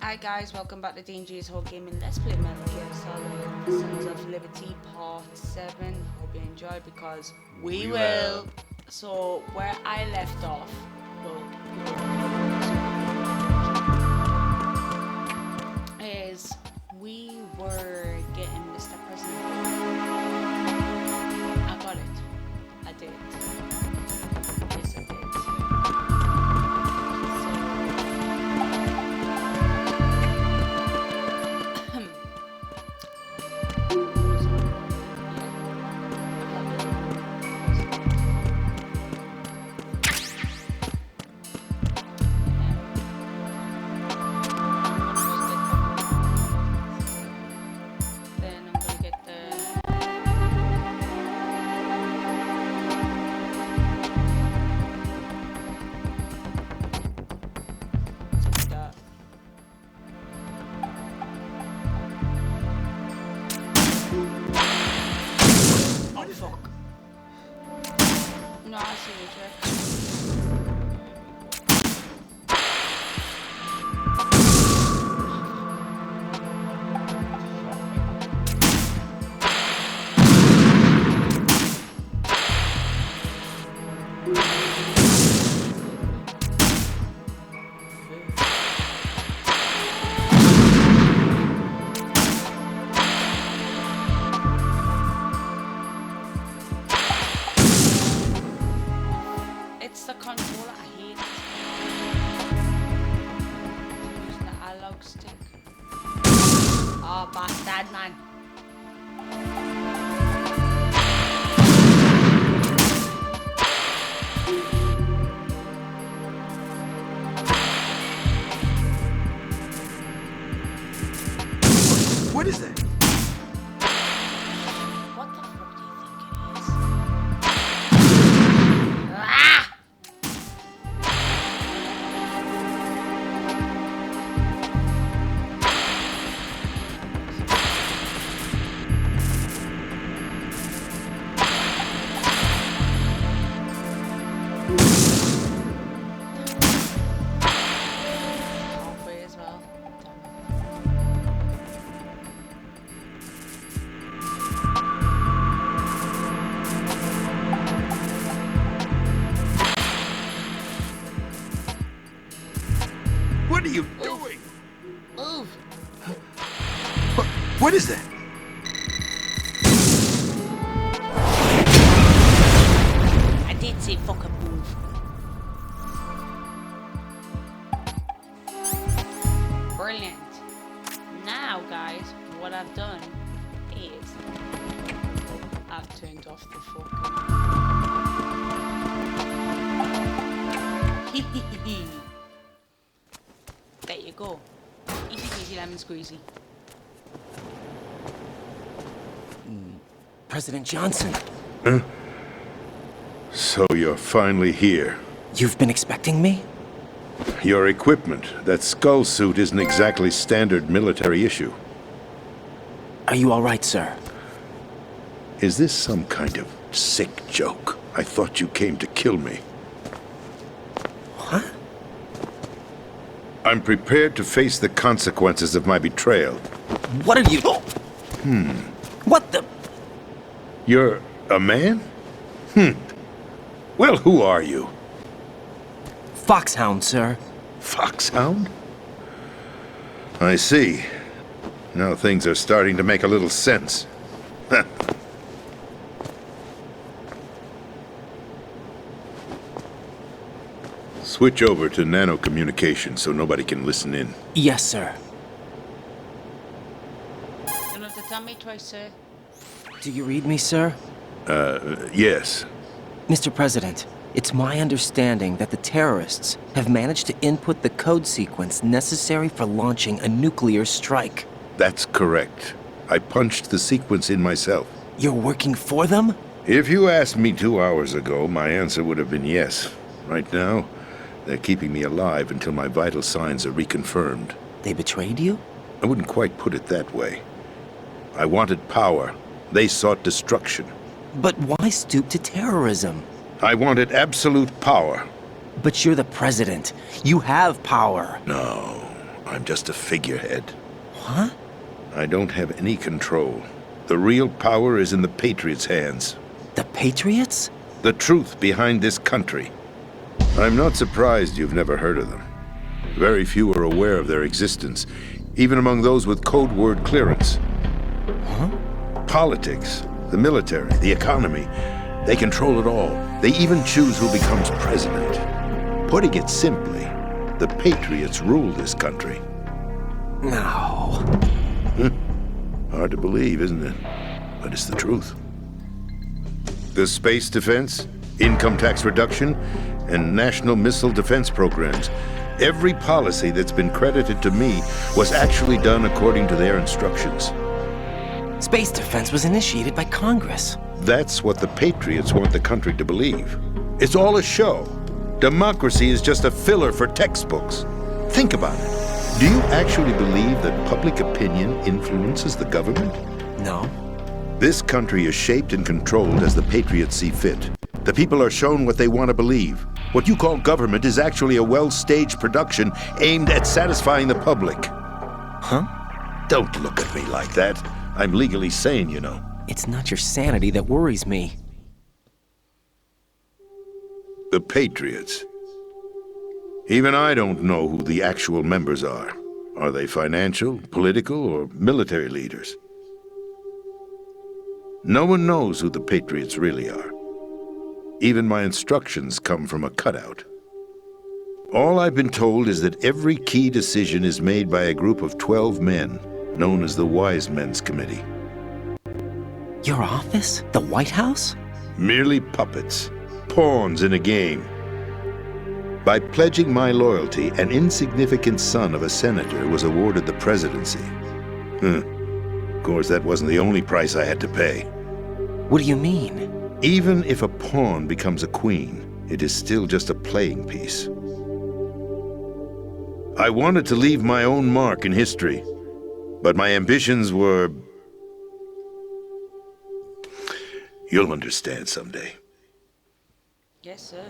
Hi guys, welcome back to DNG's HORDE Gaming. Let's play Metal Gear Solid The Sons of Liberty Part 7. Hope you enjoy because we will. So where I left off, is we were getting Mr. President. I got it. I did. Yes, I did. What is that? What the fuck do you think it is? Ah! Halfway as well. What are you doing? Move! What is that? I did say fucking move. Brilliant. Now, guys, what I've done is I've turned off the fucking. There you go. Easy peasy lemon squeezy. President Johnson. Huh? So you're finally here. You've been expecting me? Your equipment, that skull suit, isn't exactly standard military issue. Are you all right, sir? Is this some kind of sick joke? I thought you came to kill me. What? I'm prepared to face the consequences of my betrayal. What are you... What the... You're a man? Well, who are you? Foxhound, sir. Foxhound? I see. Now things are starting to make a little sense. Switch over to nano-communication so nobody can listen in. Yes, sir. You don't have to tell me twice, sir. Do you read me, sir? Yes. Mr. President, it's my understanding that the terrorists have managed to input the code sequence necessary for launching a nuclear strike. That's correct. I punched the sequence in myself. You're working for them? If you asked me 2 hours ago, my answer would have been yes. Right now, they're keeping me alive until my vital signs are reconfirmed. They betrayed you? I wouldn't quite put it that way. I wanted power. They sought destruction. But why stoop to terrorism? I wanted absolute power. But you're the president. You have power. No, I'm just a figurehead. What? I don't have any control. The real power is in the Patriots' hands. The Patriots? The truth behind this country. I'm not surprised you've never heard of them. Very few are aware of their existence, even among those with code word clearance. Huh? Politics, the military, the economy, they control it all. They even choose who becomes president. Putting it simply, the Patriots rule this country. No. Hard to believe, isn't it? But it's the truth. The space defense, income tax reduction, and national missile defense programs. Every policy that's been credited to me was actually done according to their instructions. Space defense was initiated by Congress. That's what the Patriots want the country to believe. It's all a show. Democracy is just a filler for textbooks. Think about it. Do you actually believe that public opinion influences the government? No. This country is shaped and controlled as the Patriots see fit. The people are shown what they want to believe. What you call government is actually a well-staged production aimed at satisfying the public. Huh? Don't look at me like that. I'm legally sane, you know. It's not your sanity that worries me. The Patriots. Even I don't know who the actual members are. Are they financial, political, or military leaders? No one knows who the Patriots really are. Even my instructions come from a cutout. All I've been told is that every key decision is made by a group of 12 men, known as the Wise Men's Committee. Your office? The White House? Merely puppets, pawns in a game. By pledging my loyalty, an insignificant son of a senator was awarded the presidency. Of course, that wasn't the only price I had to pay. What do you mean? Even if a pawn becomes a queen, it is still just a playing piece. I wanted to leave my own mark in history, but my ambitions were... You'll understand someday. Yes, sir.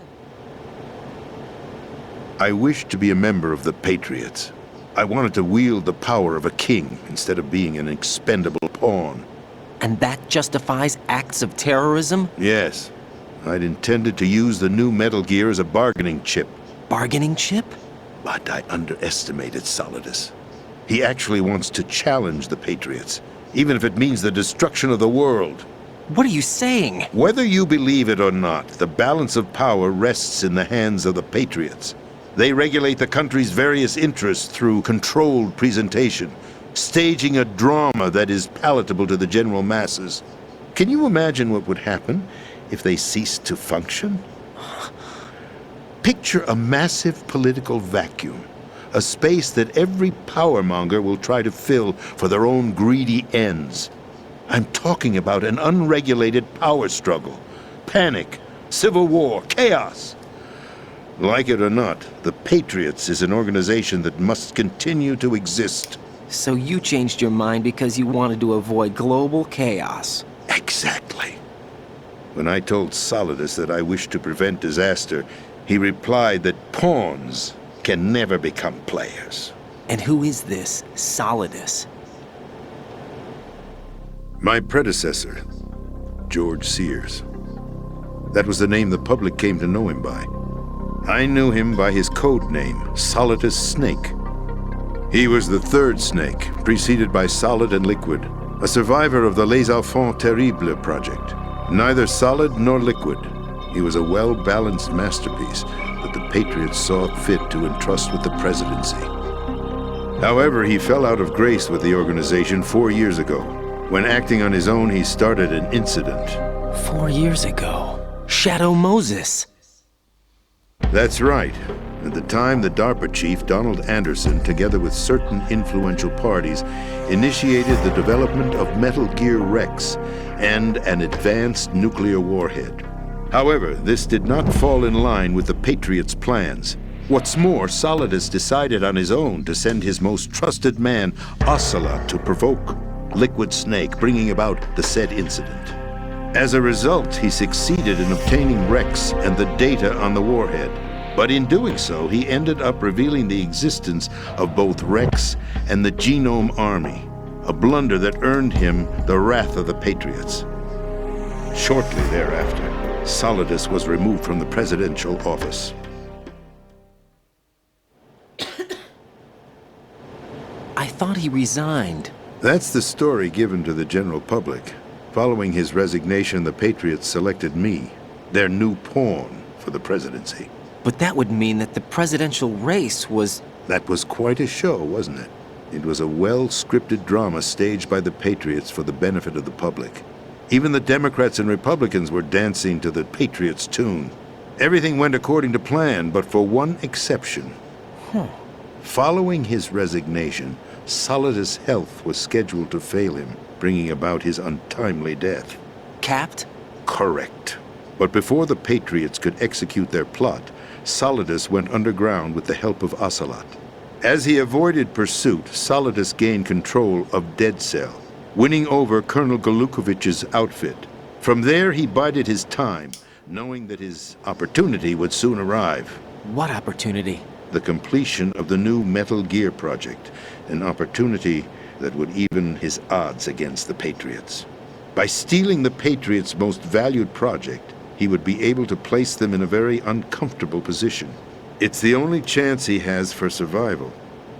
I wished to be a member of the Patriots. I wanted to wield the power of a king instead of being an expendable pawn. And that justifies acts of terrorism? Yes. I'd intended to use the new Metal Gear as a bargaining chip. Bargaining chip? But I underestimated Solidus. He actually wants to challenge the Patriots, even if it means the destruction of the world. What are you saying? Whether you believe it or not, the balance of power rests in the hands of the Patriots. They regulate the country's various interests through controlled presentation, staging a drama that is palatable to the general masses. Can you imagine what would happen if they ceased to function? Picture a massive political vacuum, a space that every powermonger will try to fill for their own greedy ends. I'm talking about an unregulated power struggle, panic, civil war, chaos. Like it or not, the Patriots is an organization that must continue to exist. So you changed your mind because you wanted to avoid global chaos. Exactly. When I told Solidus that I wished to prevent disaster, he replied that pawns can never become players. And who is this Solidus? My predecessor, George Sears. That was the name the public came to know him by. I knew him by his code name, Solidus Snake. He was the third snake, preceded by Solid and Liquid, a survivor of the Les Enfants Terribles project. Neither solid nor liquid, he was a well-balanced masterpiece that the Patriots saw fit to entrust with the presidency. However, he fell out of grace with the organization 4 years ago. When acting on his own, he started an incident. 4 years ago. Shadow Moses. That's right. At the time, the DARPA chief, Donald Anderson, together with certain influential parties, initiated the development of Metal Gear Rex and an advanced nuclear warhead. However, this did not fall in line with the Patriots' plans. What's more, Solidus decided on his own to send his most trusted man, Ocelot, to provoke Liquid Snake, bringing about the said incident. As a result, he succeeded in obtaining Rex and the data on the warhead. But in doing so, he ended up revealing the existence of both Rex and the Genome Army, a blunder that earned him the wrath of the Patriots. Shortly thereafter, Solidus was removed from the presidential office. I thought he resigned. That's the story given to the general public. Following his resignation, the Patriots selected me, their new pawn, for the presidency. But that would mean that the presidential race was... That was quite a show, wasn't it? It was a well-scripted drama staged by the Patriots for the benefit of the public. Even the Democrats and Republicans were dancing to the Patriots' tune. Everything went according to plan, but for one exception. Following his resignation, Solidus' health was scheduled to fail him, bringing about his untimely death. Capped? Correct. But before the Patriots could execute their plot, Solidus went underground with the help of Ocelot. As he avoided pursuit, Solidus gained control of Dead Cell, winning over Colonel Golukovich's outfit. From there, he bided his time, knowing that his opportunity would soon arrive. What opportunity? The completion of the new Metal Gear project, an opportunity that would even his odds against the Patriots. By stealing the Patriots' most valued project, he would be able to place them in a very uncomfortable position. It's the only chance he has for survival.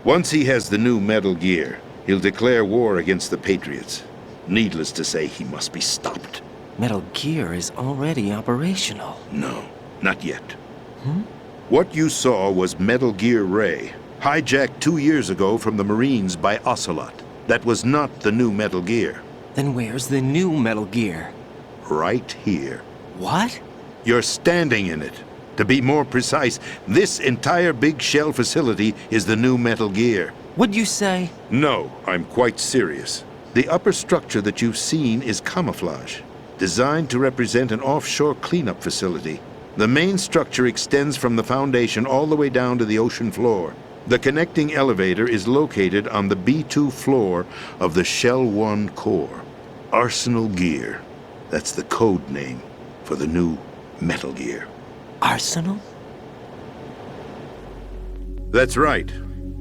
Once he has the new Metal Gear, he'll declare war against the Patriots. Needless to say, he must be stopped. Metal Gear is already operational. No, not yet. What you saw was Metal Gear Ray, hijacked 2 years ago from the Marines by Ocelot. That was not the new Metal Gear. Then where's the new Metal Gear? Right here. What? You're standing in it. To be more precise, this entire big shell facility is the new Metal Gear. What'd you say? No, I'm quite serious. The upper structure that you've seen is camouflage, designed to represent an offshore cleanup facility. The main structure extends from the foundation all the way down to the ocean floor. The connecting elevator is located on the B2 floor of the Shell 1 core. Arsenal Gear. That's the code name for the new Metal Gear. Arsenal? That's right.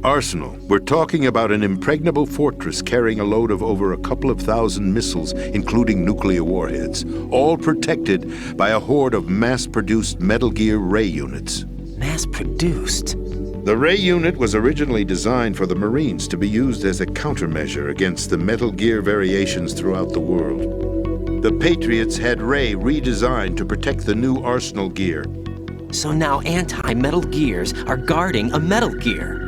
Arsenal. We're talking about an impregnable fortress carrying a load of over a couple of thousand missiles, including nuclear warheads, all protected by a horde of mass-produced Metal Gear Ray units. Mass-produced? The Ray unit was originally designed for the Marines to be used as a countermeasure against the Metal Gear variations throughout the world. The Patriots had Ray redesigned to protect the new Arsenal Gear. So now anti-Metal Gears are guarding a Metal Gear.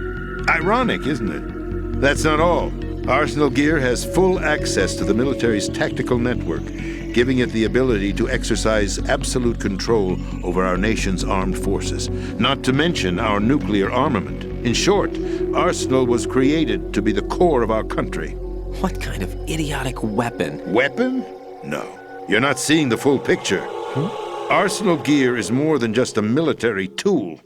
Ironic, isn't it? That's not all. Arsenal Gear has full access to the military's tactical network, giving it the ability to exercise absolute control over our nation's armed forces, not to mention our nuclear armament. In short, Arsenal was created to be the core of our country. What kind of idiotic weapon? Weapon? No. You're not seeing the full picture. Arsenal Gear is more than just a military tool.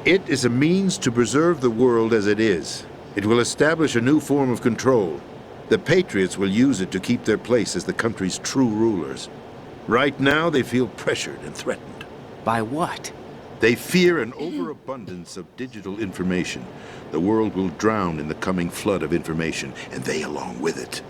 It is a means to preserve the world as it is. It will establish a new form of control. The Patriots will use it to keep their place as the country's true rulers. Right now, they feel pressured and threatened. By what? They fear an overabundance of digital information. The world will drown in the coming flood of information, and they along with it.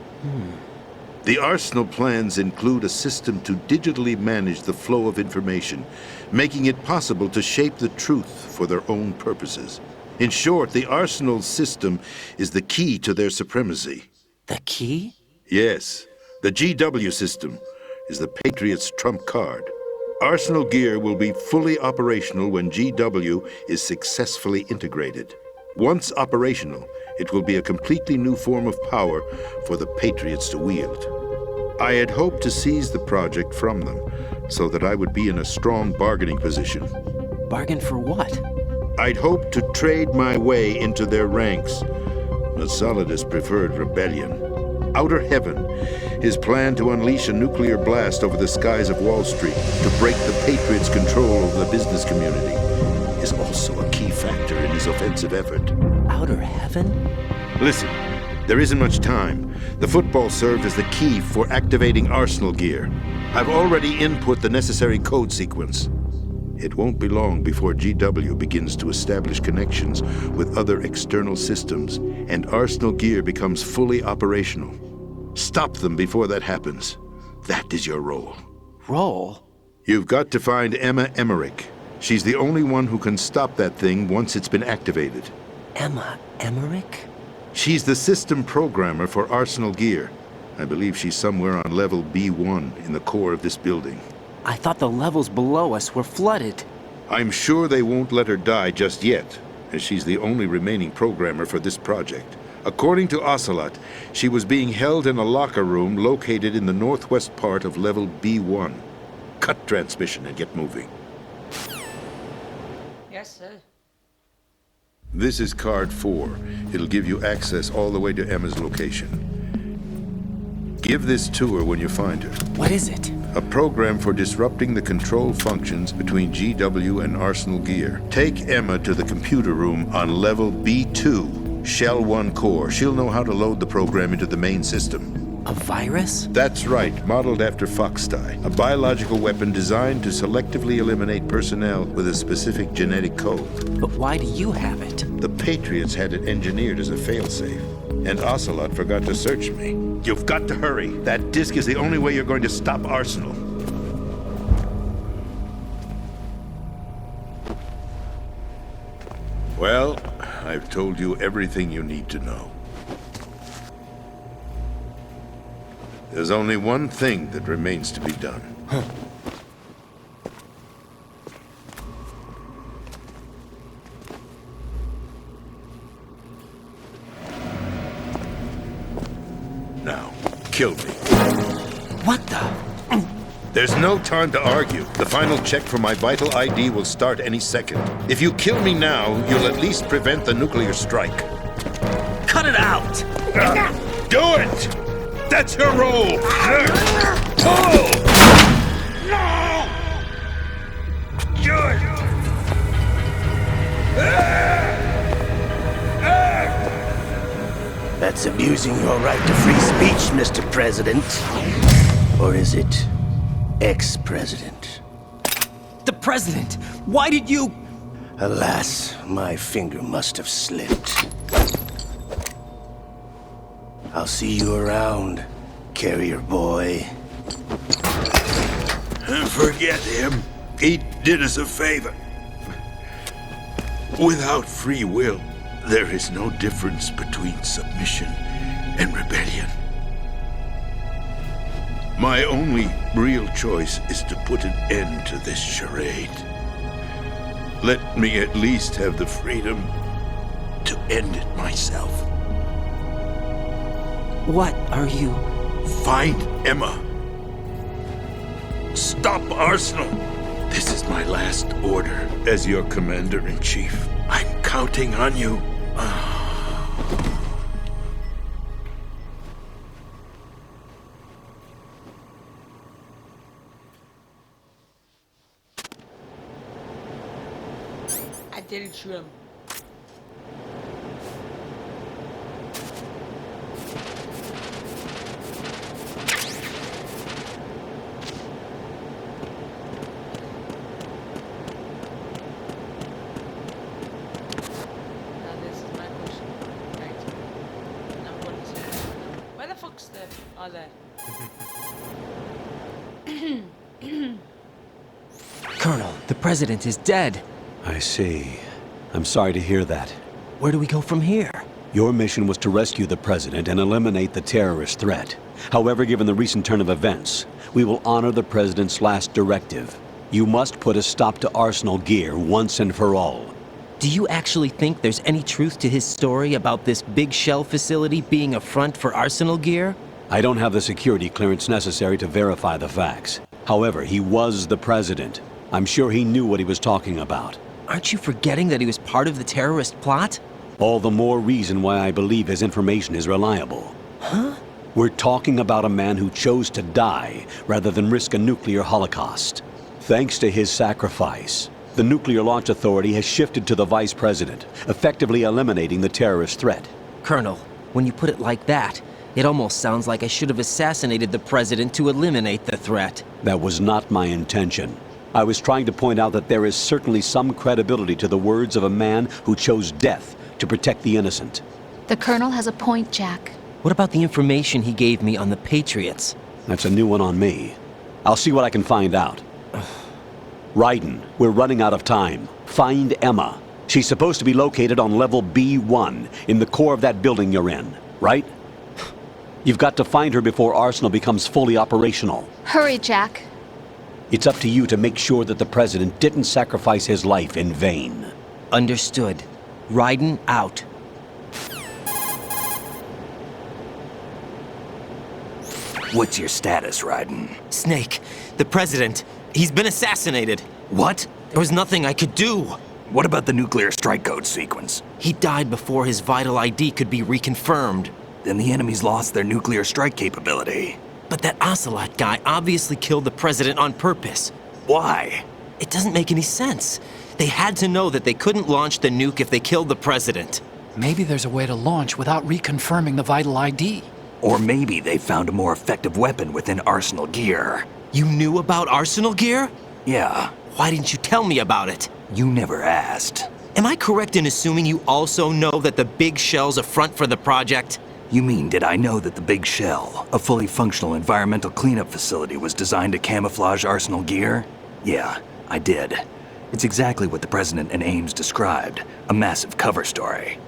The Arsenal plans include a system to digitally manage the flow of information, making it possible to shape the truth for their own purposes. In short, the Arsenal system is the key to their supremacy. The key? Yes, the GW system is the Patriots' trump card. Arsenal Gear will be fully operational when GW is successfully integrated. Once operational, it will be a completely new form of power for the Patriots to wield. I had hoped to seize the project from them, so that I would be in a strong bargaining position. Bargain for what? I'd hoped to trade my way into their ranks, but Solidus preferred rebellion. Outer Heaven, his plan to unleash a nuclear blast over the skies of Wall Street to break the Patriots' control over the business community, is also a key factor in his offensive effort. Outer Heaven? Listen, There isn't much time. The football served as the key for activating Arsenal gear. I've already input the necessary code sequence. It won't be long before GW begins to establish connections with other external systems, and Arsenal gear becomes fully operational. Stop them before that happens. That is your role. Role? You've got to find Emma Emmerich. She's the only one who can stop that thing once it's been activated. Emma Emmerich? She's the system programmer for Arsenal gear. I believe she's somewhere on level B1 in the core of this building. I thought the levels below us were flooded. I'm sure they won't let her die just yet, as she's the only remaining programmer for this project. According to Ocelot, she was being held in a locker room located in the northwest part of level B1. Cut transmission and get moving. Yes, sir. This is card 4. It'll give you access all the way to Emma's location. Give this to her when you find her. What is it? A program for disrupting the control functions between GW and Arsenal gear. Take Emma to the computer room on level B2, Shell 1 core. She'll know how to load the program into the main system. A virus? That's right, modeled after Foxdie, a biological weapon designed to selectively eliminate personnel with a specific genetic code. But why do you have it? The Patriots had it engineered as a failsafe, and Ocelot forgot to search me. You've got to hurry. That disk is the only way you're going to stop Arsenal. Well, I've told you everything you need to know. There's only one thing that remains to be done. Now, kill me. What the? There's no time to argue. The final check for my vital ID will start any second. If you kill me now, you'll at least prevent the nuclear strike. Cut it out! Do it! That's your role! Pull! No! Do it! That's abusing your right to free speech, Mr. President. Or is it ex-president? The president! Why did you... Alas, my finger must have slipped. I'll see you around, carrier boy. Forget him. He did us a favor. Without free will, there is no difference between submission and rebellion. My only real choice is to put an end to this charade. Let me at least have the freedom to end it myself. What are you... Find Emma. Stop Arsenal. This is my last order as your commander-in-chief. I'm counting on you. I didn't shoot him. Now this is my question. Right. And I'm going to say, where the fuck's the... Oh, there. Colonel, the president is dead. I see. I'm sorry to hear that. Where do we go from here? Your mission was to rescue the president and eliminate the terrorist threat. However, given the recent turn of events, we will honor the president's last directive. You must put a stop to Arsenal gear once and for all. Do you actually think there's any truth to his story about this big shell facility being a front for Arsenal gear? I don't have the security clearance necessary to verify the facts. However, he was the president. I'm sure he knew what he was talking about. Aren't you forgetting that he was part of the terrorist plot? All the more reason why I believe his information is reliable. Huh? We're talking about a man who chose to die rather than risk a nuclear holocaust. Thanks to his sacrifice, the Nuclear Launch Authority has shifted to the vice president, effectively eliminating the terrorist threat. Colonel, When you put it like that, it almost sounds like I should have assassinated the president to eliminate the threat. That was not my intention. I was trying to point out that there is certainly some credibility to the words of a man who chose death to protect the innocent. The Colonel has a point, Jack. What about the information he gave me on the Patriots? That's a new one on me. I'll see what I can find out. Raiden, we're running out of time. Find Emma. She's supposed to be located on level B1, in the core of that building you're in, right? You've got to find her before Arsenal becomes fully operational. Hurry, Jack. It's up to you to make sure that the president didn't sacrifice his life in vain. Understood. Raiden out. What's your status, Raiden? Snake, the president, he's been assassinated. What? There was nothing I could do. What about the nuclear strike code sequence? He died before his vital ID could be reconfirmed. Then the enemy's lost their nuclear strike capability. But that Ocelot guy obviously killed the president on purpose. Why? It doesn't make any sense. They had to know that they couldn't launch the nuke if they killed the president. Maybe there's a way to launch without reconfirming the vital ID. Or maybe they found a more effective weapon within Arsenal gear. You knew about Arsenal gear? Yeah, Why didn't you tell me about it? you never asked. Am I correct in assuming you also know that the big shell's a front for the project? You mean, did I know that the Big Shell, a fully functional environmental cleanup facility, was designed to camouflage Arsenal gear? Yeah, I did. It's exactly what the President and Ames described, a massive cover story.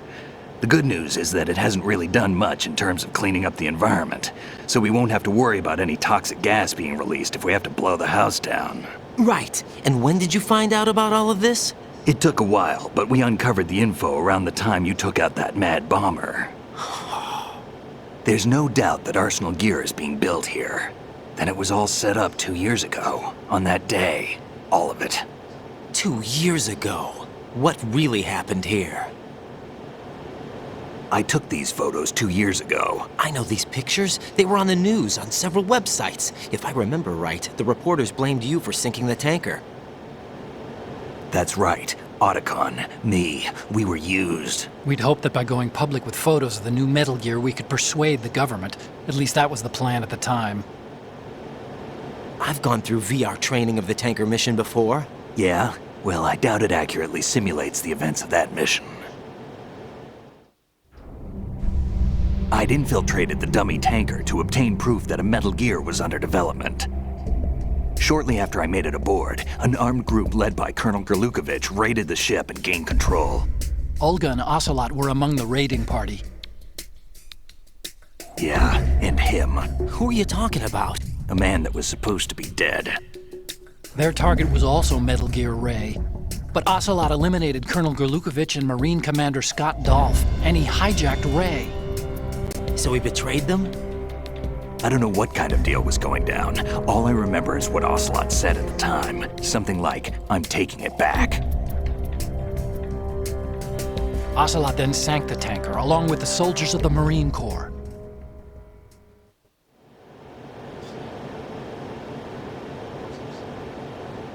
The good news is that it hasn't really done much in terms of cleaning up the environment, so we won't have to worry about any toxic gas being released if we have to blow the house down. Right. And when did you find out about all of this? It took a while, but we uncovered the info around the time you took out that mad bomber. There's no doubt that Arsenal gear is being built here. Then it was all set up 2 years ago, on that day. All of it. 2 years ago. What really happened here? I took these photos 2 years ago. I know these pictures. They were on the news, on several websites. If I remember right, the reporters blamed you for sinking the tanker. That's right. Otacon, me, we were used. We'd hoped that by going public with photos of the new Metal Gear, we could persuade the government. At least that was the plan at the time. I've gone through VR training of the tanker mission before. Yeah? Well, I doubt it accurately simulates the events of that mission. I'd infiltrated the dummy tanker to obtain proof that a Metal Gear was under development. Shortly after I made it aboard, an armed group led by Colonel Gerlukovich raided the ship and gained control. Olga and Ocelot were among the raiding party. Yeah, and him. Who are you talking about? A man that was supposed to be dead. Their target was also Metal Gear Ray. But Ocelot eliminated Colonel Gerlukovich and Marine Commander Scott Dolph, and he hijacked Ray. So he betrayed them? I don't know what kind of deal was going down. All I remember is what Ocelot said at the time. Something like, "I'm taking it back." Ocelot then sank the tanker, along with the soldiers of the Marine Corps.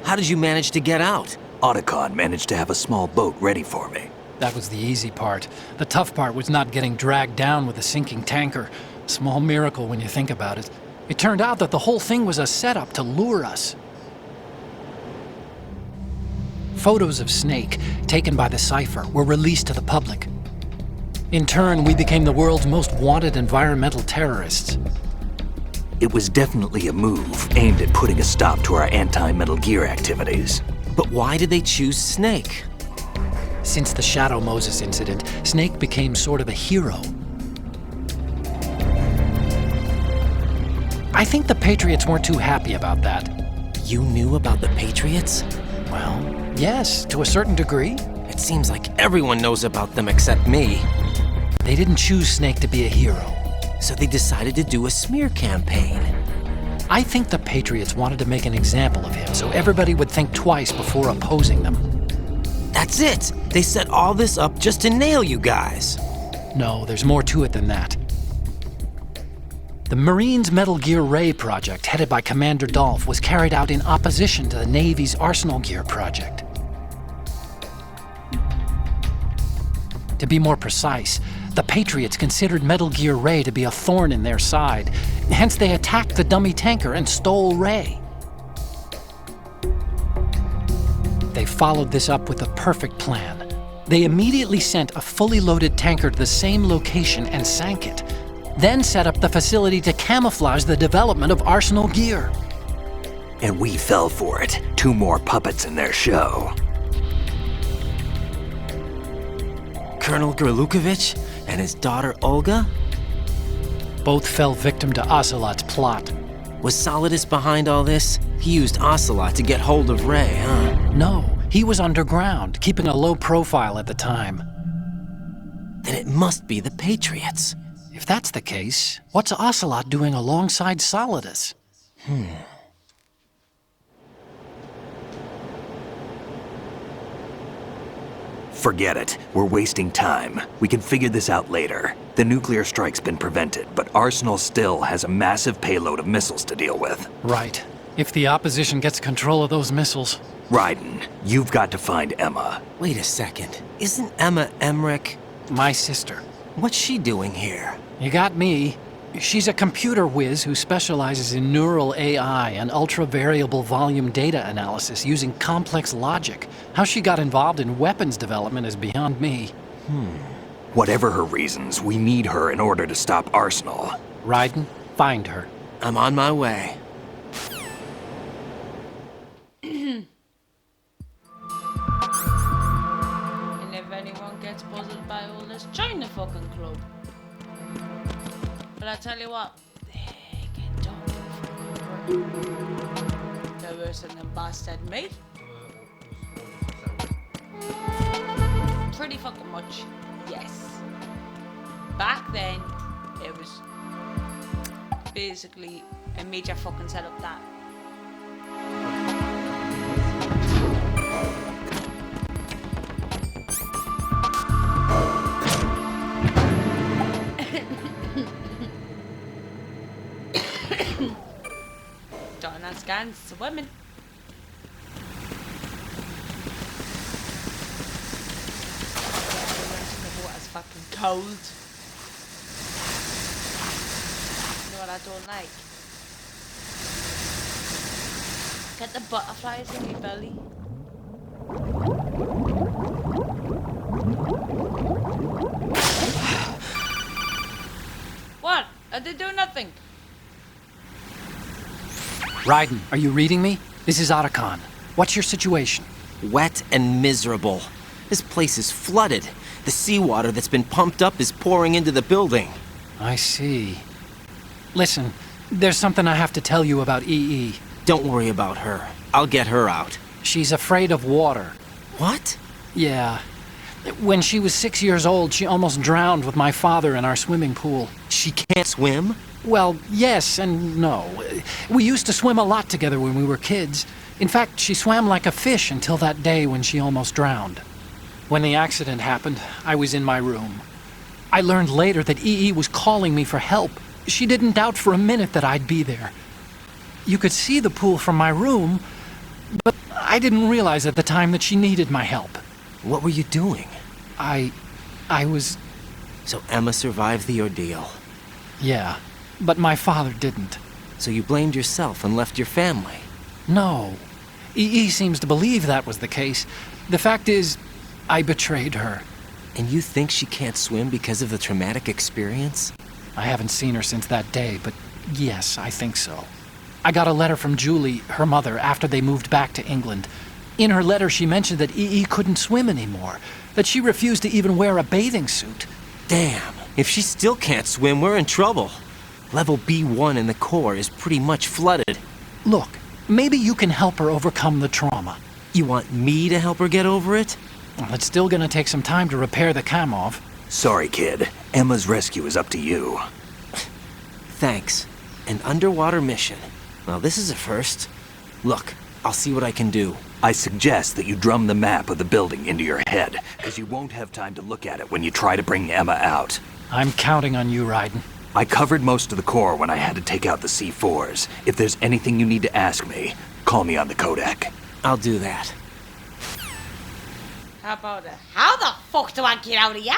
How did you manage to get out? Otacon managed to have a small boat ready for me. That was the easy part. The tough part was not getting dragged down with a sinking tanker. Small miracle when you think about it. It turned out that the whole thing was a setup to lure us. Photos of Snake, taken by the Cypher, were released to the public. In turn, we became the world's most wanted environmental terrorists. It was definitely a move aimed at putting a stop to our anti-Metal Gear activities. But why did they choose Snake? Since the Shadow Moses incident, Snake became sort of a hero. I think the Patriots weren't too happy about that. You knew about the Patriots? Well, yes, to a certain degree. It seems like everyone knows about them except me. They didn't choose Snake to be a hero. So they decided to do a smear campaign. I think the Patriots wanted to make an example of him so everybody would think twice before opposing them. That's it! They set all this up just to nail you guys. No, there's more to it than that. The Marines' Metal Gear Ray project, headed by Commander Dolph, was carried out in opposition to the Navy's Arsenal Gear project. To be more precise, The Patriots considered Metal Gear Ray to be a thorn in their side. Hence, they attacked the dummy tanker and stole Ray. They followed this up with a perfect plan. They immediately sent a fully loaded tanker to the same location and sank it. Then set up the facility to camouflage the development of Arsenal Gear. And we fell for it. 2 more puppets in their show. Colonel Gerlukovich and his daughter Olga? Both fell victim to Ocelot's plot. Was Solidus behind all this? He used Ocelot to get hold of Ray, huh? No, he was underground, keeping a low profile at the time. Then it must be the Patriots. If that's the case, what's Ocelot doing alongside Solidus? Forget it. We're wasting time. We can figure this out later. The nuclear strike's been prevented, but Arsenal still has a massive payload of missiles to deal with. Right. If the opposition gets control of those missiles... Raiden, you've got to find Emma. Wait a second. Isn't Emma Emmerich? My sister. What's she doing here? You got me. She's a computer whiz who specializes in neural AI and ultra-variable volume data analysis using complex logic. How she got involved in weapons development is beyond me. Whatever her reasons, we need her in order to stop Arsenal. Raiden, find her. I'm on my way. And if anyone gets puzzled by all this, join the fucking club. But I tell you what, they can talk forever. They're worse than the bastard, mate. Pretty fucking much, yes. Back then, it was basically a major fucking setup that. Don't ask scans to women. The water's fucking cold. You know what I don't like? Get the butterflies in your belly. What? I did do nothing. Raiden, are you reading me? This is Otacon. What's your situation? Wet and miserable. This place is flooded. The seawater that's been pumped up is pouring into the building. I see. Listen, there's something I have to tell you about EE. Don't worry about her. I'll get her out. She's afraid of water. What? Yeah. When she was 6 years old, she almost drowned with my father in our swimming pool. She can't swim? Well, yes and no. We used to swim a lot together when we were kids. In fact, she swam like a fish until that day when she almost drowned. When the accident happened, I was in my room. I learned later that EE was calling me for help. She didn't doubt for a minute that I'd be there. You could see the pool from my room, but I didn't realize at the time that she needed my help. What were you doing? I was... So Emma survived the ordeal. Yeah, but my father didn't. So you blamed yourself and left your family? No. EE seems to believe that was the case. The fact is, I betrayed her. And you think she can't swim because of the traumatic experience? I haven't seen her since that day, but yes, I think so. I got a letter from Julie, her mother, after they moved back to England. In her letter, she mentioned that EE couldn't swim anymore, that she refused to even wear a bathing suit. Damn, if she still can't swim, we're in trouble. Level B1 in the core is pretty much flooded. Look, maybe you can help her overcome the trauma. You want me to help her get over it? Well, it's still gonna take some time to repair the Kamov. Sorry, kid. Emma's rescue is up to you. Thanks. An underwater mission. Well, this is a first. Look, I'll see what I can do. I suggest that you drum the map of the building into your head, because you won't have time to look at it when you try to bring Emma out. I'm counting on you, Raiden. I covered most of the core when I had to take out the C4s. If there's anything you need to ask me, call me on the codec. I'll do that. How about it? How the fuck do I get out of here?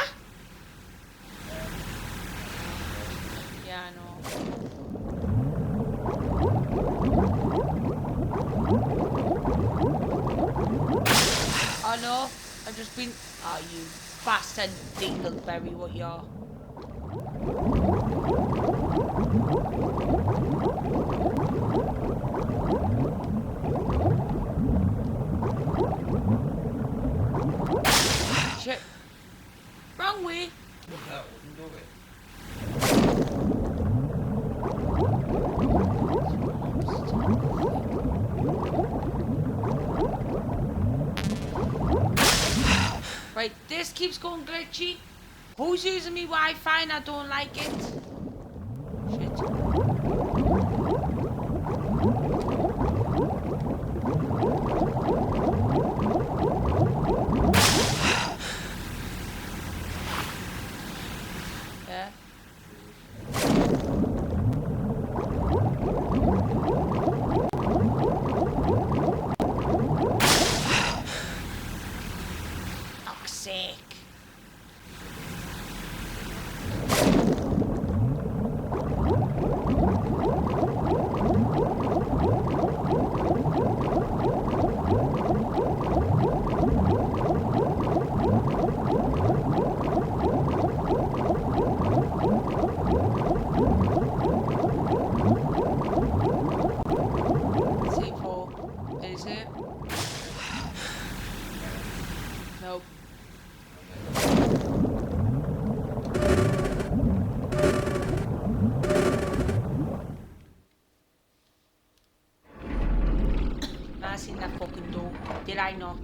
Oh no, I've just been... Oh, you bastard dingleberry, what you are. Shit. Wrong way. Right, this keeps going glitchy. Who's using me Wi-Fi and I don't like it? Shit. Yeah. Fuck's sake. C4. Is it? Nope. I seen that fucking door. Did I not?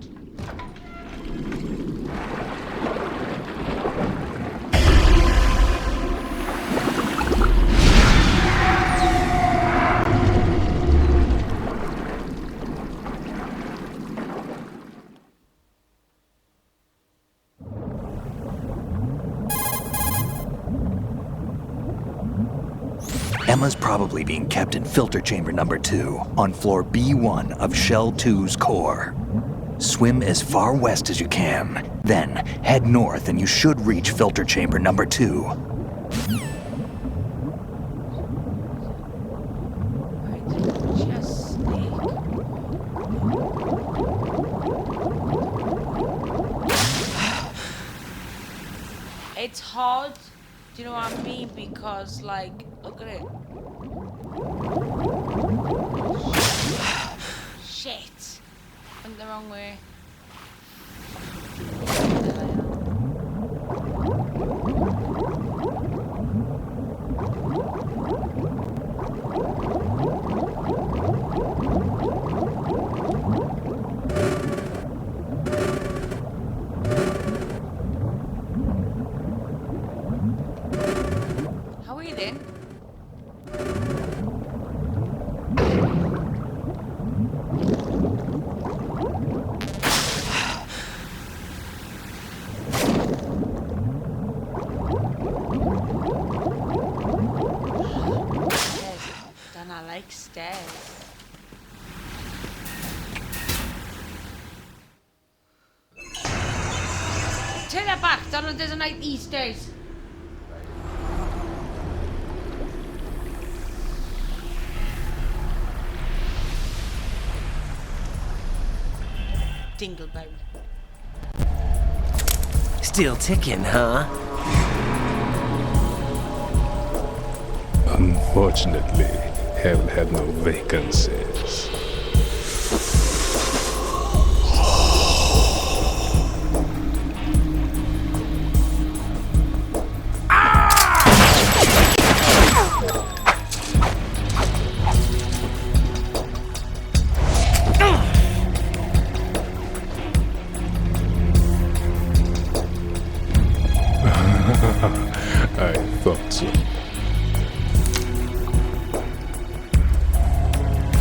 Emma's probably being kept in filter chamber number 2 on floor B1 of Shell 2's core. Swim as far west as you can, then head north and you should reach filter chamber number 2. Just it's hard, do you know what I mean? Because, like, look at it. Shit. Went the wrong way. There I am. How are you then? Then I like stairs. Take that back. Donald doesn't like these stairs. Dingleberry. Still ticking, huh? Unfortunately, hell had no vacancies. I thought so.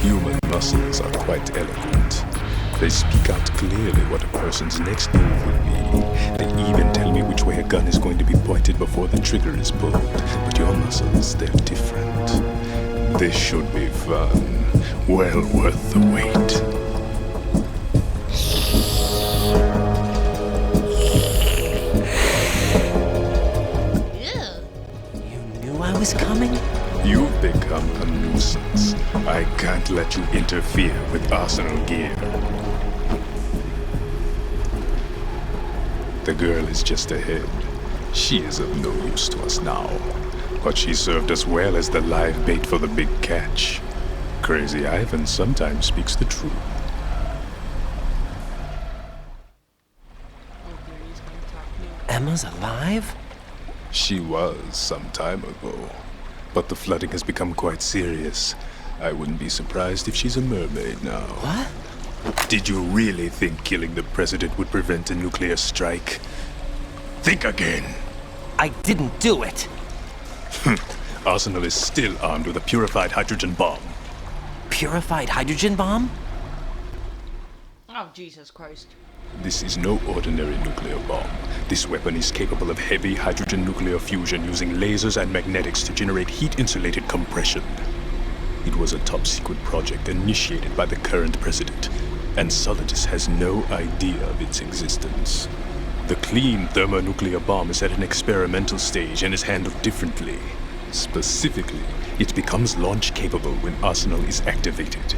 Human muscles are quite eloquent. They speak out clearly what a person's next move will be. They even tell me which way a gun is going to be pointed before the trigger is pulled. But your muscles, they're different. This should be fun. Well worth the wait. You knew I was coming? You I can't let you interfere with Arsenal gear. The girl is just ahead. She is of no use to us now, but she served us well as the live bait for the big catch. Crazy Ivan sometimes speaks the truth. Emma's alive? She was some time ago, but the flooding has become quite serious. I wouldn't be surprised if she's a mermaid now. What? Did you really think killing the president would prevent a nuclear strike? Think again. I didn't do it. Arsenal is still armed with a purified hydrogen bomb. Purified hydrogen bomb? Oh, Jesus Christ. This is no ordinary nuclear bomb. This weapon is capable of heavy hydrogen nuclear fusion using lasers and magnetics to generate heat-insulated compression. It was a top-secret project initiated by the current president, and Solidus has no idea of its existence. The clean thermonuclear bomb is at an experimental stage and is handled differently. Specifically, it becomes launch-capable when Arsenal is activated.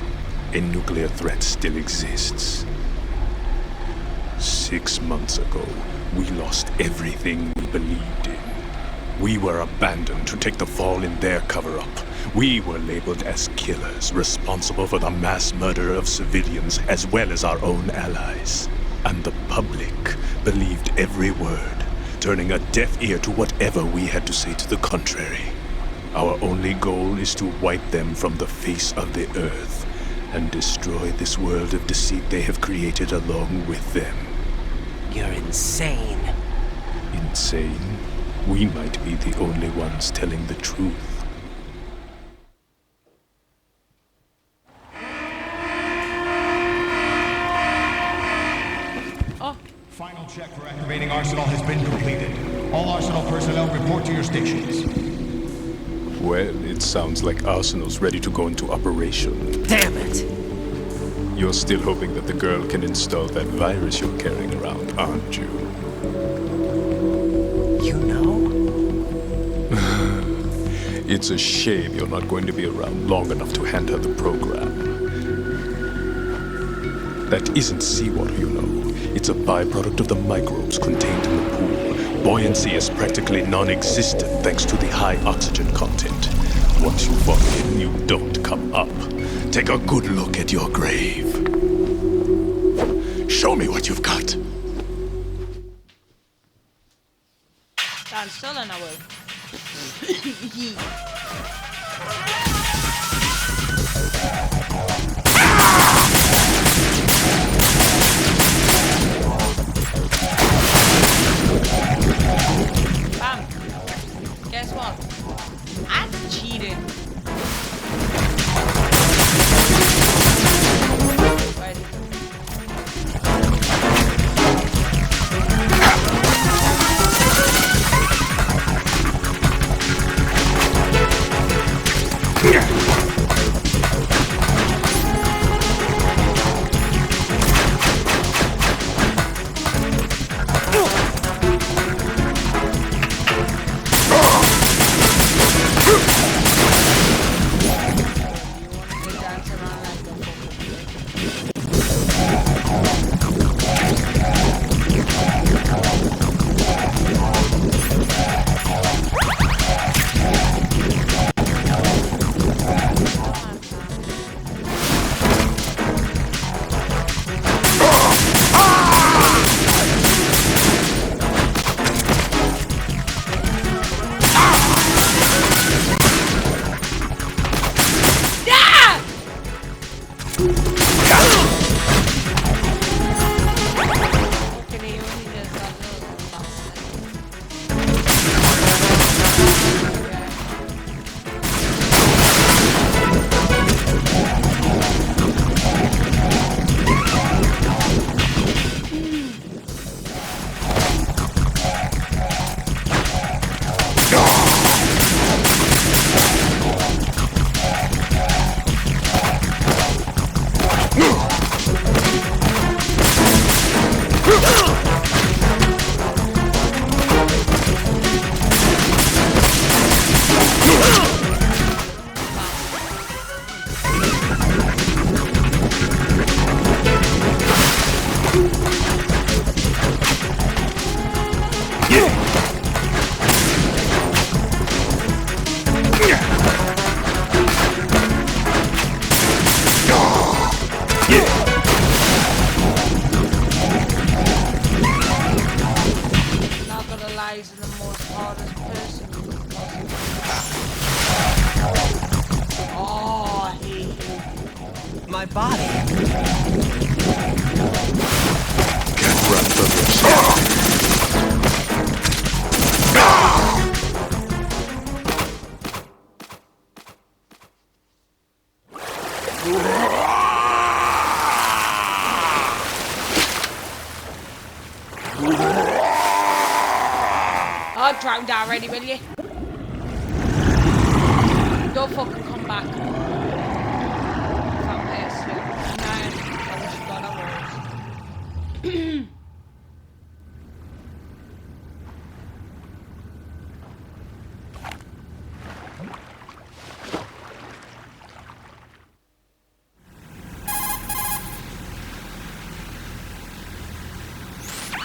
A nuclear threat still exists. 6 months ago, we lost everything we believed in. We were abandoned to take the fall in their cover-up. We were labeled as killers, responsible for the mass murder of civilians as well as our own allies. And the public believed every word, turning a deaf ear to whatever we had to say to the contrary. Our only goal is to wipe them from the face of the earth and destroy this world of deceit they have created along with them. You're insane. Insane? We might be the only ones telling the truth. Oh. Final check for activating Arsenal has been completed. All Arsenal personnel report to your stations. Well, it sounds like Arsenal's ready to go into operation. Damn it! You're still hoping that the girl can install that virus you're carrying around, aren't you? You know? It's a shame you're not going to be around long enough to hand her the program. That isn't seawater, you know. It's a byproduct of the microbes contained in the pool. Buoyancy is practically non-existent thanks to the high oxygen content. Once you fall in, you don't come up. Take a good look at your grave. Show me what you've got. Stand still and I will. Bam. Guess what? I cheated. Wait. drowned already, will you? Don't fucking come back. Fat bastard. Man, I wish God I was.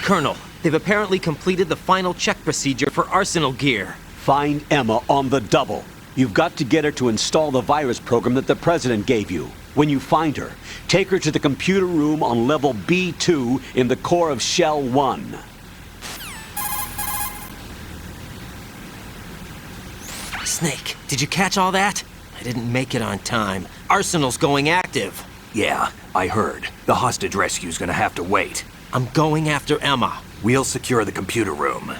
Colonel, they've apparently completed the final check procedure for arsenal gear. Find Emma on the double. You've got to get her to install the virus program that the President gave you. When you find her, take her to the computer room on level B2 in the core of Shell 1. Snake, did you catch all that? I didn't make it on time. Arsenal's going active. Yeah, I heard. The hostage rescue's gonna have to wait. I'm going after Emma. We'll secure the computer room.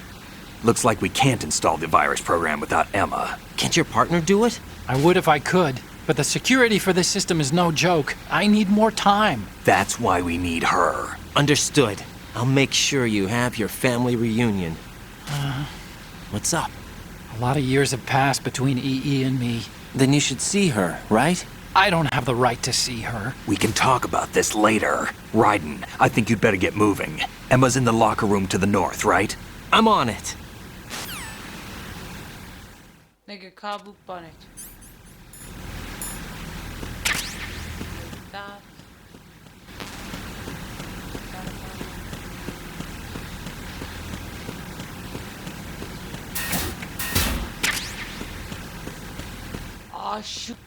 Looks like we can't install the virus program without Emma. Can't your partner do it? I would if I could, but the security for this system is no joke. I need more time. That's why we need her. Understood. I'll make sure you have your family reunion. What's up? A lot of years have passed between EE and me. Then you should see her, right? I don't have the right to see her. We can talk about this later. Raiden, I think you'd better get moving. Emma's in the locker room to the north, right? I'm on it. Nigga, car boot bonnet. That. Oh, shoot.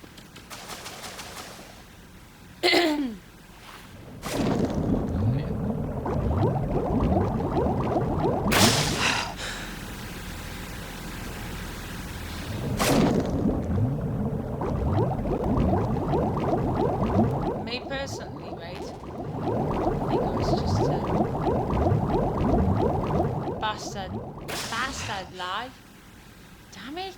Me personally, right? I think it was just a bastard live. Damn it.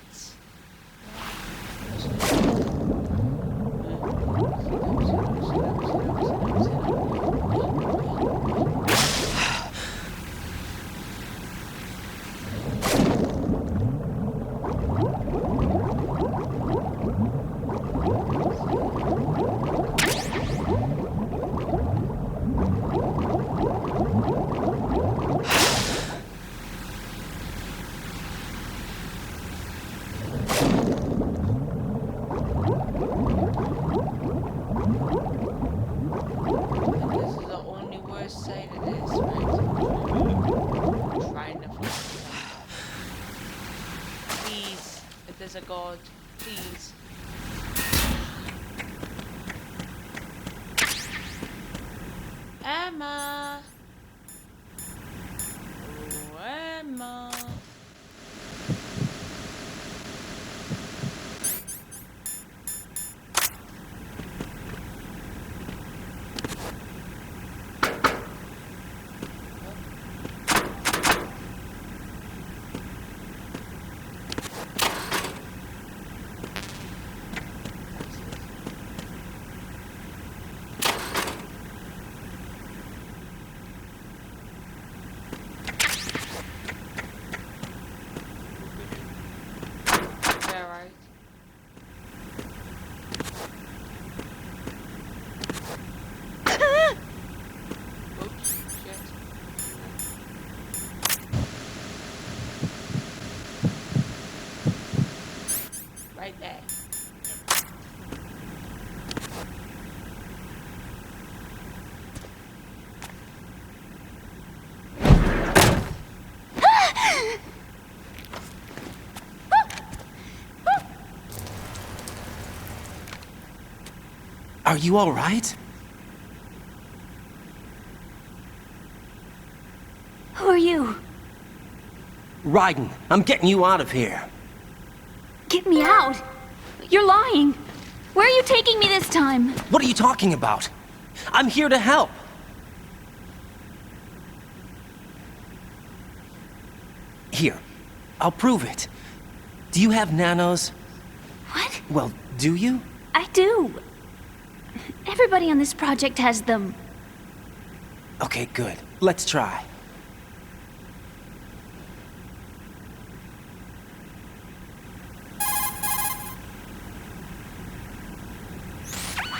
There's a god, please. Emma. Oh, Emma. Right there. Are you all right? Who are you? Raiden, I'm getting you out of here. Get me out! You're lying! Where are you taking me this time? What are you talking about? I'm here to help. Here, I'll prove it. Do you have nanos? What? Well, do you? I do. Everybody on this project has them. Okay, good. Let's try.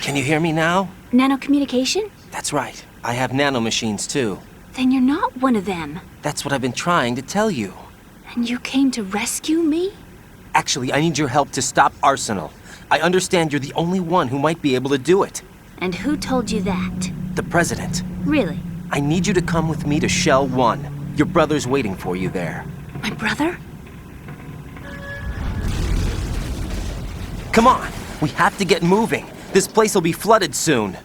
Can you hear me now? Nanocommunication? That's right. I have nanomachines too. Then you're not one of them. That's what I've been trying to tell you. And you came to rescue me? Actually, I need your help to stop Arsenal. I understand you're the only one who might be able to do it. And who told you that? The President. Really? I need you to come with me to Shell 1. Your brother's waiting for you there. My brother? Come on! We have to get moving. This place will be flooded soon.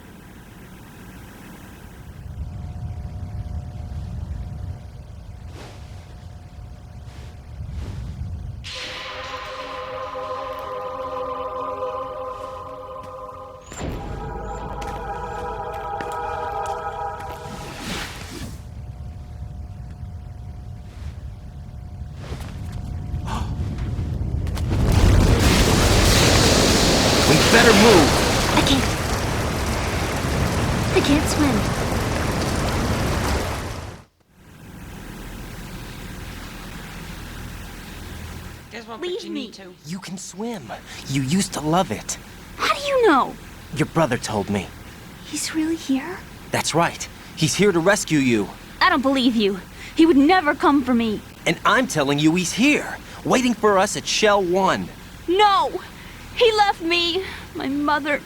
Better move! I can't swim. Guess what? Leave But you me. need to. You can swim. You used to love it. How do you know? Your brother told me. He's really here? That's right. He's here to rescue you. I don't believe you. He would never come for me. And I'm telling you he's here, waiting for us at Shell 1. No! He left me, my mother,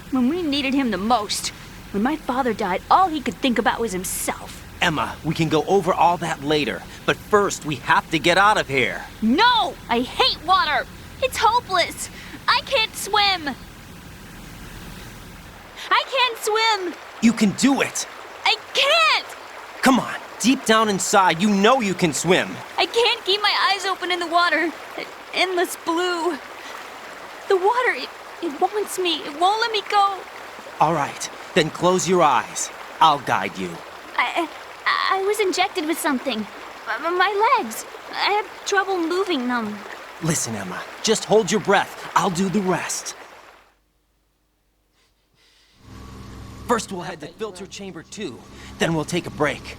when we needed him the most. When my father died, all he could think about was himself. Emma, we can go over all that later, but first we have to get out of here. No! I hate water! It's hopeless! I can't swim! I can't swim! You can do it! I can't! Come on, deep down inside, you know you can swim. I can't keep my eyes open in the water. That endless blue. The water, it wants me. It won't let me go. All right, then close your eyes. I'll guide you. I was injected with something. My legs. I have trouble moving them. Listen, Emma, just hold your breath. I'll do the rest. First we'll head to filter chamber 2, then we'll take a break.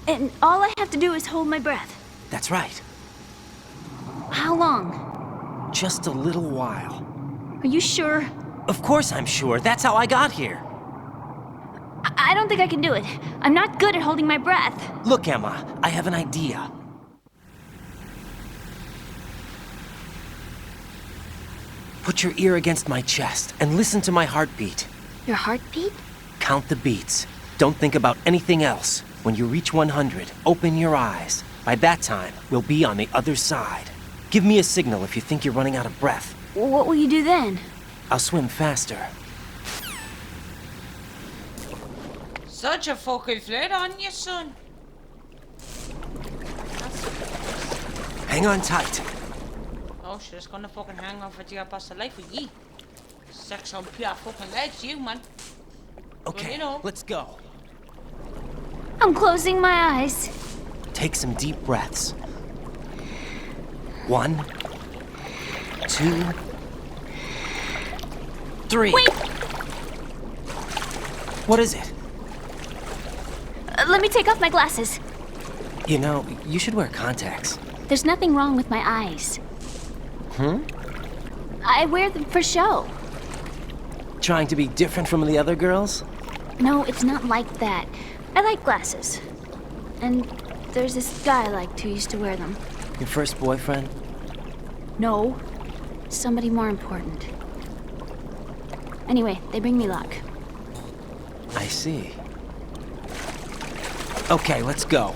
And all I have to do is hold my breath. That's right. How long? Just a little while. Are you sure? Of course I'm sure. That's how I got here. I don't think I can do it. I'm not good at holding my breath. Look, Emma, I have an idea. Put your ear against my chest and listen to my heartbeat. Your heartbeat? Count the beats. Don't think about anything else. When you reach 100, open your eyes. By that time, we'll be on the other side. Give me a signal if you think you're running out of breath. What will you do then? I'll swim faster. Such a fucking flirt on you, son. Hang on tight. Oh shit, it's gonna fucking hang on for dear past the life of ye. Sex on pure fucking legs, you man. Okay, well, you know. let's go. I'm closing my eyes. Take some deep breaths. 1, 2, 3. Wait! What is it? Let me take off my glasses. You know, you should wear contacts. There's nothing wrong with my eyes. I wear them for show. Trying to be different from the other girls? No, it's not like that. I like glasses. And there's this guy I liked who used to wear them. Your first boyfriend? No. Somebody more important. Anyway, they bring me luck. I see. Okay, let's go.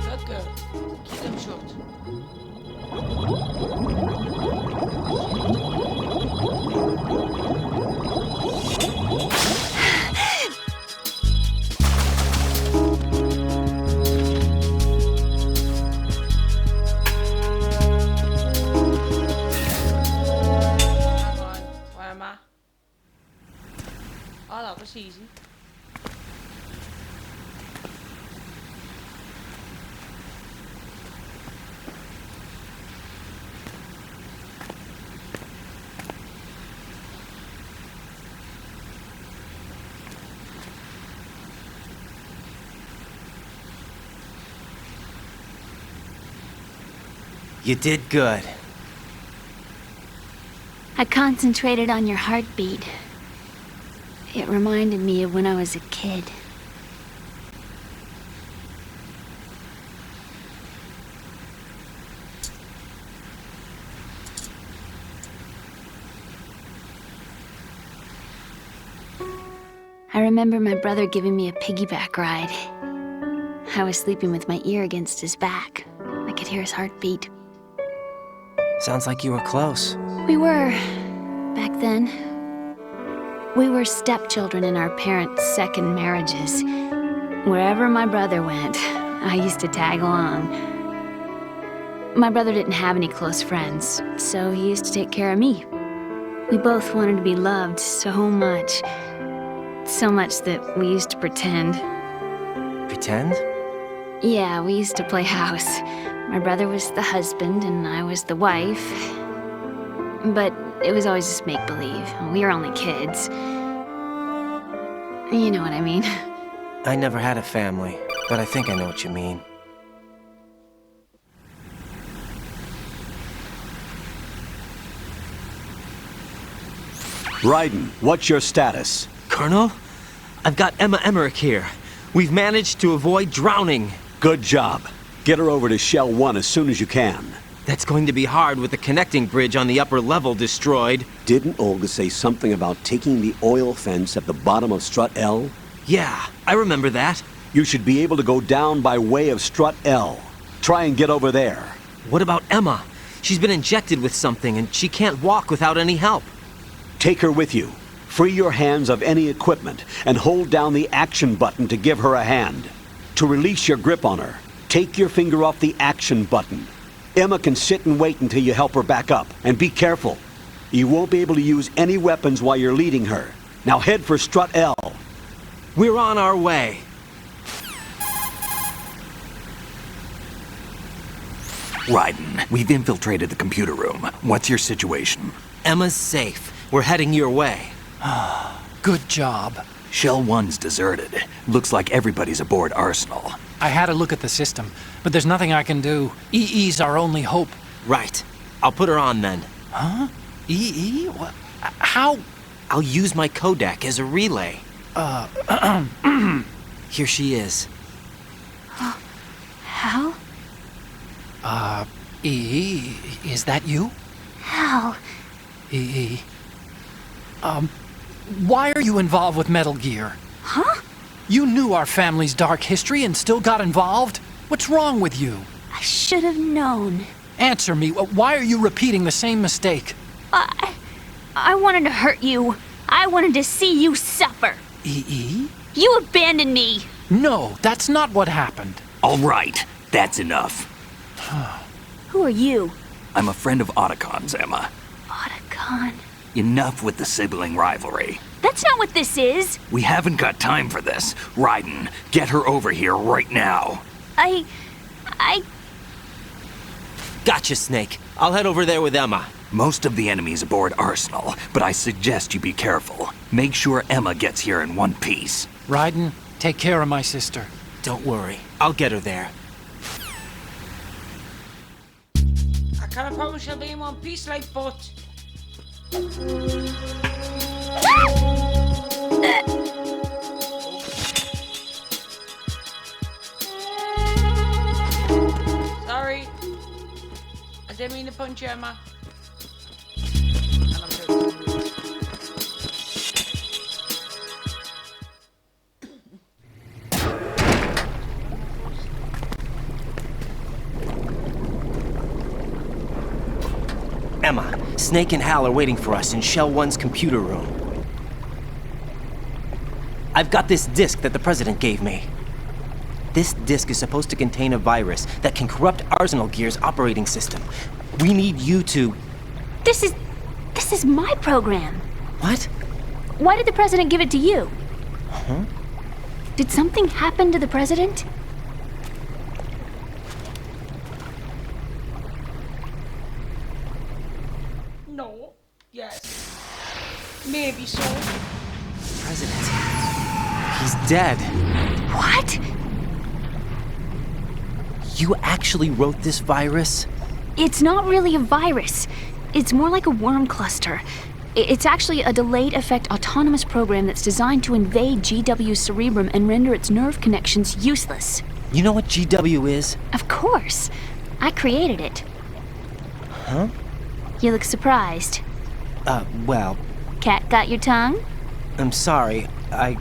Good girl. Keep them short. Come on, where am I? Oh, that was easy. You did good. I concentrated on your heartbeat. It reminded me of when I was a kid. I remember my brother giving me a piggyback ride. I was sleeping with my ear against his back. I could hear his heartbeat. Sounds like you were close. We were, back then. We were stepchildren in our parents' second marriages. Wherever my brother went, I used to tag along. My brother didn't have any close friends, so he used to take care of me. We both wanted to be loved so much. So much that we used to pretend. Pretend? Yeah, we used to play house. My brother was the husband and I was the wife. But it was always just make-believe. We were only kids. You know what I mean. I never had a family, but I think I know what you mean. Raiden, what's your status? Colonel? I've got Emma Emmerich here. We've managed to avoid drowning. Good job. Get her over to Shell 1 as soon as you can. That's going to be hard with the connecting bridge on the upper level destroyed. Didn't Olga say something about taking the oil fence at the bottom of Strut L? Yeah, I remember that. You should be able to go down by way of Strut L. Try and get over there. What about Emma? She's been injected with something and she can't walk without any help. Take her with you. Free your hands of any equipment and hold down the action button to give her a hand. To release your grip on her, take your finger off the action button. Emma can sit and wait until you help her back up. And be careful. You won't be able to use any weapons while you're leading her. Now head for Strut L. We're on our way. Raiden, we've infiltrated the computer room. What's your situation? Emma's safe. We're heading your way. Good job. Shell 1's deserted. Looks like everybody's aboard Arsenal. I had a look at the system, but there's nothing I can do. EE's our only hope. Right. I'll put her on then. Huh? EE? What? How? I'll use my Kodak as a relay. Here she is. Hal? EE, is that you? Hal. EE. Why are you involved with Metal Gear? Huh? You knew our family's dark history and still got involved? What's wrong with you? I should have known. Answer me. Why are you repeating the same mistake? I wanted to hurt you. I wanted to see you suffer. EE? You abandoned me. No, that's not what happened. All right, that's enough. Who are you? I'm a friend of Otacon's, Emma. Otacon. Enough with the sibling rivalry. That's not what this is. We haven't got time for this. Raiden, get her over here right now. I... Gotcha, Snake. I'll head over there with Emma. Most of the enemy's aboard Arsenal, but I suggest you be careful. Make sure Emma gets here in one piece. Raiden, take care of my sister. Don't worry. I'll get her there. I can't promise she'll be in one piece, like, but... Sorry. I didn't mean to punch you, Emma. Emma, Snake and Hal are waiting for us in Shell 1's computer room. I've got this disk that the President gave me. This disk is supposed to contain a virus that can corrupt Arsenal Gear's operating system. We need you to... This is my program. What? Why did the President give it to you? Huh? Did something happen to the President? No. Yes. Maybe so. President. He's dead. What? You actually wrote this virus? It's not really a virus. It's more like a worm cluster. It's actually a delayed effect autonomous program that's designed to invade GW's cerebrum and render its nerve connections useless. You know what GW is? Of course. I created it. Huh? You look surprised. Well... Cat got your tongue? I'm sorry, How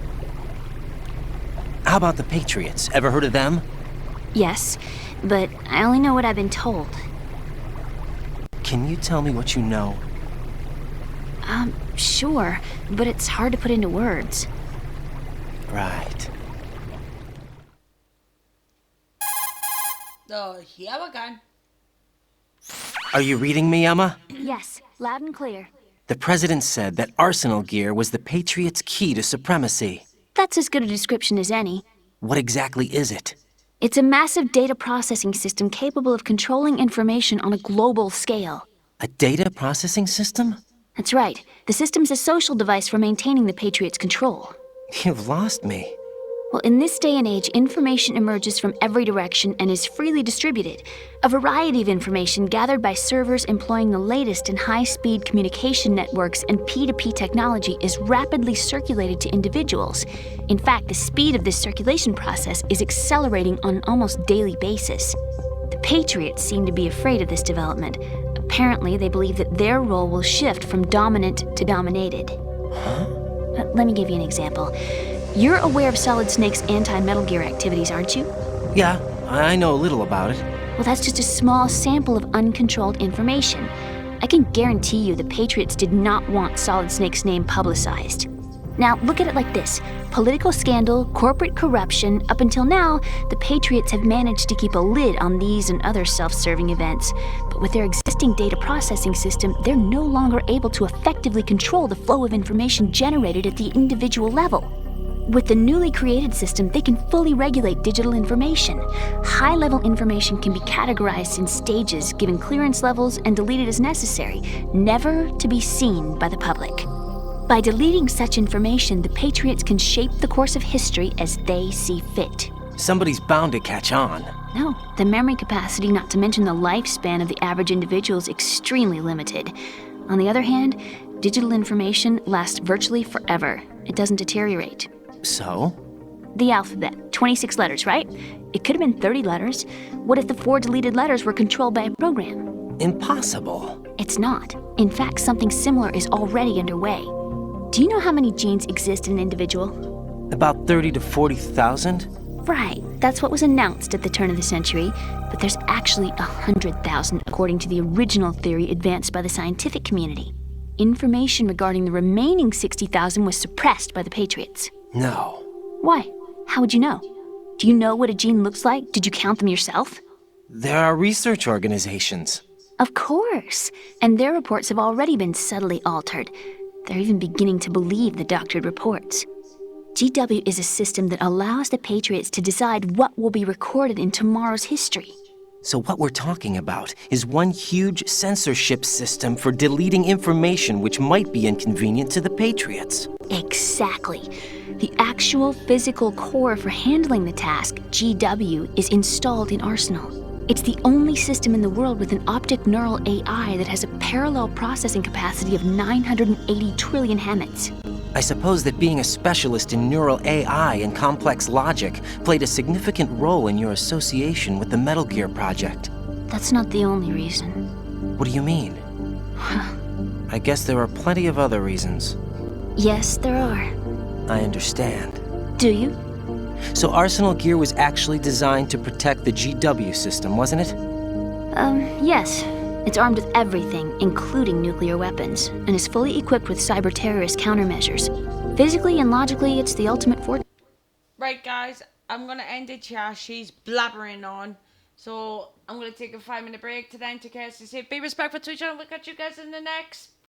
about the Patriots? Ever heard of them? Yes, but I only know what I've been told. Can you tell me what you know? Sure, but it's hard to put into words. Right. Oh, here we go. Are you reading me, Emma? Yes, loud and clear. The president said that arsenal gear was the Patriots' key to supremacy. That's as good a description as any. What exactly is it? It's a massive data processing system capable of controlling information on a global scale. A data processing system? That's right. The system's a social device for maintaining the Patriots' control. You've lost me. Well, in this day and age, information emerges from every direction and is freely distributed. A variety of information gathered by servers employing the latest in high-speed communication networks and P2P technology is rapidly circulated to individuals. In fact, the speed of this circulation process is accelerating on an almost daily basis. The Patriots seem to be afraid of this development. Apparently, they believe that their role will shift from dominant to dominated. Huh? Let me give you an example. You're aware of Solid Snake's anti-Metal Gear activities, aren't you? Yeah, I know a little about it. Well, that's just a small sample of uncontrolled information. I can guarantee you the Patriots did not want Solid Snake's name publicized. Now, look at it like this. Political scandal, corporate corruption, up until now, the Patriots have managed to keep a lid on these and other self-serving events. But with their existing data processing system, they're no longer able to effectively control the flow of information generated at the individual level. With the newly created system, they can fully regulate digital information. High-level information can be categorized in stages, given clearance levels, and deleted as necessary, never to be seen by the public. By deleting such information, the Patriots can shape the course of history as they see fit. Somebody's bound to catch on. No, the memory capacity, not to mention the lifespan of the average individual, is extremely limited. On the other hand, digital information lasts virtually forever. It doesn't deteriorate. So? The alphabet, 26 letters, right? It could have been 30 letters. What if the 4 deleted letters were controlled by a program? Impossible. It's not. In fact, something similar is already underway. Do you know how many genes exist in an individual? About 30 to 40,000? Right, that's what was announced at the turn of the century, but there's actually 100,000 according to the original theory advanced by the scientific community. Information regarding the remaining 60,000 was suppressed by the Patriots. No. Why? How would you know? Do you know what a gene looks like? Did you count them yourself? There are research organizations. Of course, and their reports have already been subtly altered. They're even beginning to believe the doctored reports. GW is a system that allows the Patriots to decide what will be recorded in tomorrow's history. So what we're talking about is one huge censorship system for deleting information which might be inconvenient to the Patriots. Exactly. The actual physical core for handling the task, GW, is installed in Arsenal. It's the only system in the world with an optic neural AI that has a parallel processing capacity of 980 trillion Hammets. I suppose that being a specialist in neural AI and complex logic played a significant role in your association with the Metal Gear project. That's not the only reason. What do you mean? I guess there are plenty of other reasons. Yes, there are. I understand. Do you? So Arsenal Gear was actually designed to protect the GW system, wasn't it? Yes. It's armed with everything, including nuclear weapons, and is fully equipped with cyber-terrorist countermeasures. Physically and logically, it's the ultimate fortress. Right, guys, I'm going to end it here. She's blabbering on. So I'm going to take a 5-minute break to then take care of say, be respectful to each other. We'll catch you guys in the next